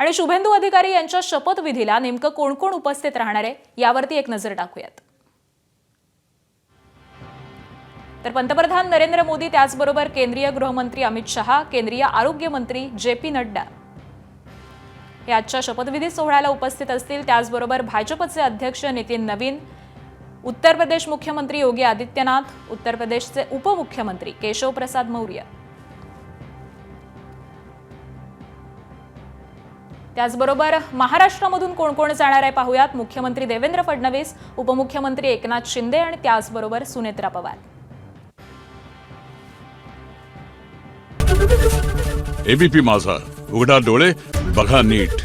आणि शुभेंदू अधिकारी यांच्या शपथविधीला नेमकं कोण कोण उपस्थित राहणार आहे यावरती एक नजर टाकूयात। तर पंतप्रधान नरेंद्र मोदी, त्याचबरोबर केंद्रीय गृहमंत्री अमित शहा, केंद्रीय आरोग्य मंत्री जे.पी. नड्डा हे आजच्या शपथविधी सोहळ्याला उपस्थित असतील। त्याचबरोबर भाजपचे अध्यक्ष नितीन नवीन, उत्तर प्रदेश मुख्यमंत्री योगी आदित्यनाथ, उत्तर प्रदेशचे उपमुख्यमंत्री केशव प्रसाद मौर्य, त्याचबरोबर महाराष्ट्रामधून कोण कोण जाणार आहे पाहूयात। मुख्यमंत्री देवेंद्र फडणवीस, उपमुख्यमंत्री एकनाथ शिंदे आणि त्याचबरोबर सुनेत्रा पवार। एबीपी माझा, उघडा डोळे बघा नीट।